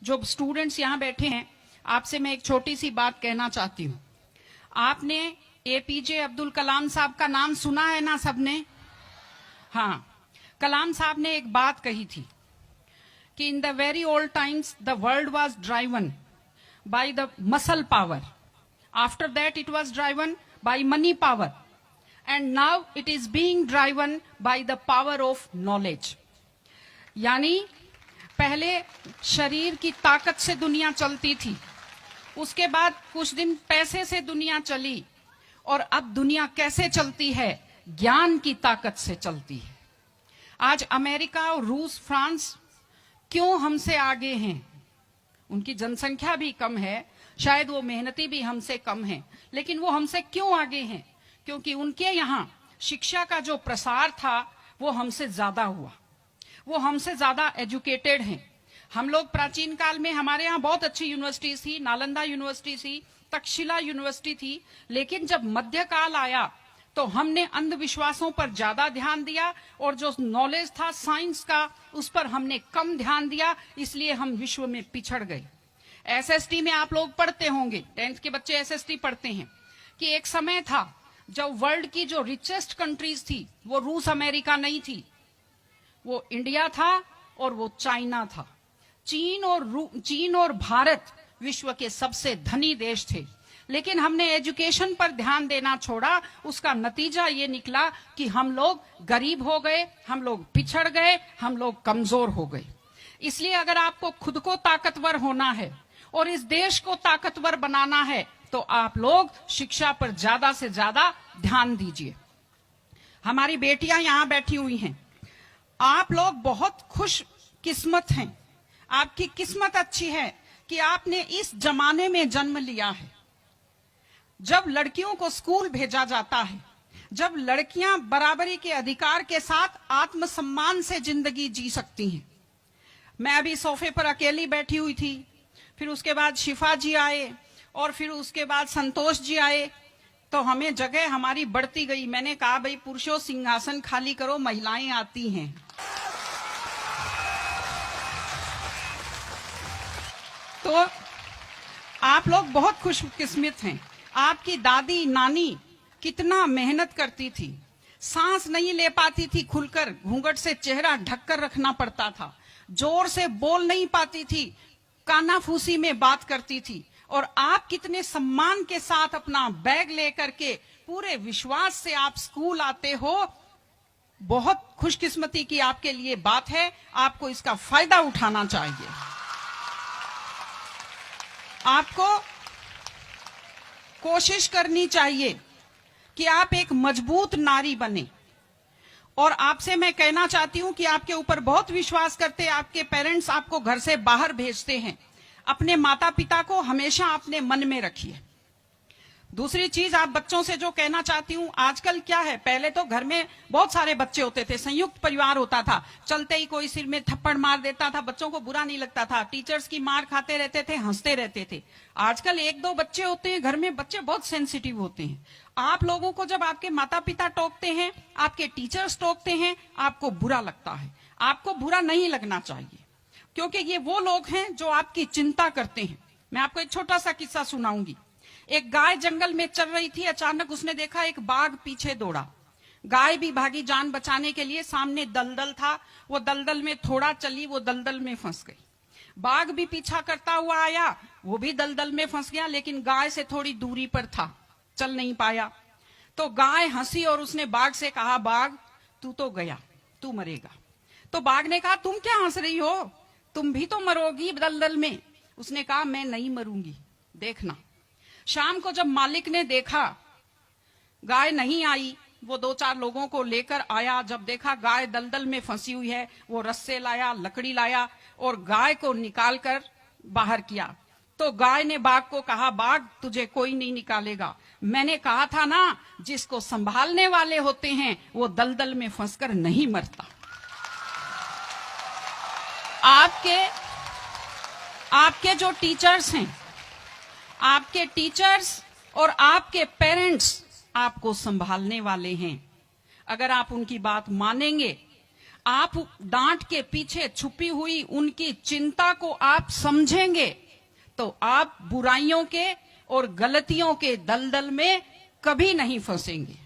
जो स्टूडेंट्स यहाँ बैठे हैं, आपसे मैं एक छोटी सी बात कहना चाहती हूँ। आपने एपीजे अब्दुल कलाम साहब का नाम सुना है ना सबने? हाँ, कलाम साहब ने एक बात कही थी कि in the very old times the world was driven by the muscle power, after that it was driven by money power, and now it is being driven by the power of knowledge. यानी पहले शरीर की ताकत से दुनिया चलती थी, उसके बाद कुछ दिन पैसे से दुनिया चली, और अब दुनिया कैसे चलती है? ज्ञान की ताकत से चलती है। आज अमेरिका और रूस, फ्रांस क्यों हमसे आगे हैं? उनकी जनसंख्या भी कम है, शायद वो मेहनती भी हमसे कम हैं, लेकिन वो हमसे क्यों आगे हैं? क्योंकि उनके यहाँ शिक्षा का जो प्रसार था वो हमसे ज्यादा हुआ, वो हमसे ज्यादा एजुकेटेड हैं। हम लोग प्राचीन काल में हमारे यहाँ बहुत अच्छी यूनिवर्सिटीज थी, नालंदा यूनिवर्सिटी थी, तक्षशिला यूनिवर्सिटी थी, लेकिन जब मध्यकाल आया तो हमने अंधविश्वासों पर ज्यादा ध्यान दिया और जो नॉलेज था साइंस का उस पर हमने कम ध्यान दिया, इसलिए हम विश्व में पिछड़ गए। एसएसटी में आप लोग पढ़ते होंगे, 10th के बच्चे एसएसटी पढ़ते हैं, कि एक समय था जब वर्ल्ड की जो रिचेस्ट कंट्रीज थी वो रूस अमेरिका नहीं थी, वो इंडिया था और वो चाइना था। चीन और भारत विश्व के सबसे धनी देश थे, लेकिन हमने एजुकेशन पर ध्यान देना छोड़ा। उसका नतीजा ये निकला कि हम लोग गरीब हो गए, हम लोग पिछड़ गए, हम लोग कमजोर हो गए। इसलिए अगर आपको खुद को ताकतवर होना है और इस देश को ताकतवर बनाना है तो आप लोग शिक्षा पर ज्यादा से ज्यादा ध्यान दीजिए। हमारी बेटियां यहां बैठी हुई हैं, आप लोग बहुत खुश किस्मत हैं, आपकी किस्मत अच्छी है कि आपने इस जमाने में जन्म लिया है जब लड़कियों को स्कूल भेजा जाता है, जब लड़कियां बराबरी के अधिकार के साथ आत्मसम्मान से जिंदगी जी सकती हैं। मैं अभी सोफे पर अकेली बैठी हुई थी, फिर उसके बाद शिफा जी आए और फिर उसके बाद संतोष जी आए, तो हमें जगह हमारी बढ़ती गई। मैंने कहा भाई पुरुषों सिंहासन खाली करो, महिलाएं आती हैं। तो आप लोग बहुत खुशकिस्मत हैं। आपकी दादी नानी कितना मेहनत करती थी, सांस नहीं ले पाती थी खुलकर, घूंघट से चेहरा ढककर रखना पड़ता था, जोर से बोल नहीं पाती थी, कानाफूसी में बात करती थी, और आप कितने सम्मान के साथ अपना बैग लेकर के पूरे विश्वास से आप स्कूल आते हो। बहुत खुशकिस्मती की आपके लिए बात है, आपको इसका फायदा उठाना चाहिए। आपको कोशिश करनी चाहिए कि आप एक मजबूत नारी बने। और आपसे मैं कहना चाहती हूं कि आपके ऊपर बहुत विश्वास करते हैं, आपके पेरेंट्स आपको घर से बाहर भेजते हैं, अपने माता पिता को हमेशा अपने मन में रखिए। दूसरी चीज आप बच्चों से जो कहना चाहती हूँ, आजकल क्या है, पहले तो घर में बहुत सारे बच्चे होते थे, संयुक्त परिवार होता था, चलते ही कोई सिर में थप्पड़ मार देता था, बच्चों को बुरा नहीं लगता था, टीचर्स की मार खाते रहते थे, हंसते रहते थे। आजकल 1-2 बच्चे होते हैं घर में, बच्चे बहुत सेंसिटिव होते हैं। आप लोगों को जब आपके माता पिता टोकते हैं, आपके टीचर्स टोकते हैं, आपको बुरा लगता है। आपको बुरा नहीं लगना चाहिए, क्योंकि ये वो लोग हैं जो आपकी चिंता करते हैं। मैं आपको एक छोटा सा किस्सा सुनाऊंगी। एक गाय जंगल में चल रही थी, अचानक उसने देखा एक बाघ पीछे दौड़ा। गाय भी भागी जान बचाने के लिए, सामने दलदल था, वो दलदल में थोड़ा चली, वो दलदल में फंस गई। बाघ भी पीछा करता हुआ आया, वो भी दलदल में फंस गया, लेकिन गाय से थोड़ी दूरी पर था, चल नहीं पाया। तो गाय हंसी और उसने बाघ से कहा, बाघ तू तो गया, तू मरेगा। तो बाघ ने कहा, तुम क्या हंस रही हो, तुम भी तो मरोगी दलदल में। उसने कहा, मैं नहीं मरूंगी, देखना। शाम को जब मालिक ने देखा गाय नहीं आई, वो 2-4 लोगों को लेकर आया। जब देखा गाय दलदल में फंसी हुई है, वो रस्से लाया, लकड़ी लाया और गाय को निकालकर बाहर किया। तो गाय ने बाघ को कहा, बाघ तुझे कोई नहीं निकालेगा, मैंने कहा था ना, जिसको संभालने वाले होते हैं वो दलदल में फंसकर नहीं मरता। आपके जो टीचर्स हैं, आपके टीचर्स और आपके पेरेंट्स आपको संभालने वाले हैं। अगर आप उनकी बात मानेंगे, आप डांट के पीछे छुपी हुई उनकी चिंता को आप समझेंगे तो आप बुराइयों के और गलतियों के दलदल में कभी नहीं फंसेंगे।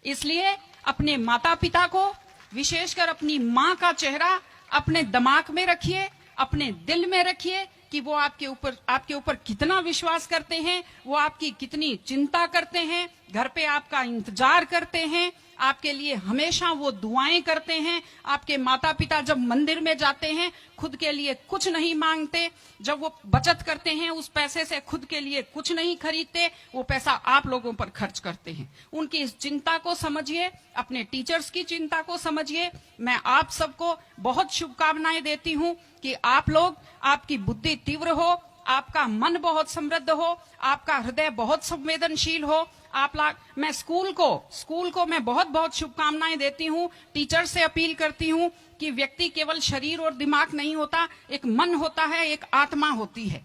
इसलिए अपने माता पिता को, विशेषकर अपनी माँ का चेहरा अपने दिमाग में रखिए, अपने दिल में रखिए कि वो आपके ऊपर कितना विश्वास करते हैं, वो आपकी कितनी चिंता करते हैं, घर पे आपका इंतजार करते हैं, आपके लिए हमेशा वो दुआएं करते हैं। आपके माता पिता जब मंदिर में जाते हैं खुद के लिए कुछ नहीं मांगते, जब वो बचत करते हैं उस पैसे से खुद के लिए कुछ नहीं खरीदते, वो पैसा आप लोगों पर खर्च करते हैं। उनकी इस चिंता को समझिए, अपने टीचर्स की चिंता को समझिए। मैं आप सबको बहुत शुभकामनाएं देती हूं कि आप लोग, आपकी बुद्धि तीव्र हो, आपका मन बहुत समृद्ध हो, आपका हृदय बहुत संवेदनशील हो। मैं स्कूल को मैं बहुत बहुत शुभकामनाएं देती हूं। टीचर से अपील करती हूं कि व्यक्ति केवल शरीर और दिमाग नहीं होता, एक मन होता है, एक आत्मा होती है।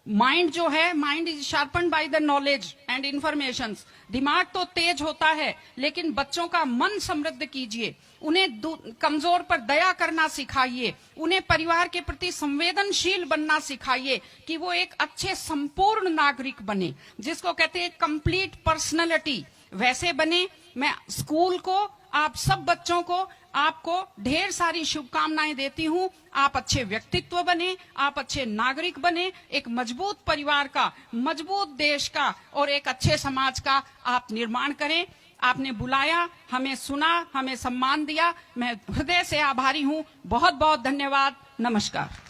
माइंड जो है, mind is sharpened by the knowledge and information. दिमाग तो तेज होता है, लेकिन बच्चों का मन समृद्ध कीजिए, उन्हें कमजोर पर दया करना सिखाइए, उन्हें परिवार के प्रति संवेदनशील बनना सिखाइए कि वो एक अच्छे संपूर्ण नागरिक बने, जिसको कहते हैं कंप्लीट पर्सनैलिटी, वैसे बने। मैं स्कूल को, आप सब बच्चों को, आपको ढेर सारी शुभकामनाएं देती हूं। आप अच्छे व्यक्तित्व बने, आप अच्छे नागरिक बने, एक मजबूत परिवार का, मजबूत देश का और एक अच्छे समाज का आप निर्माण करें। आपने बुलाया, हमें सुना, हमें सम्मान दिया, मैं हृदय से आभारी हूं। बहुत बहुत धन्यवाद। नमस्कार।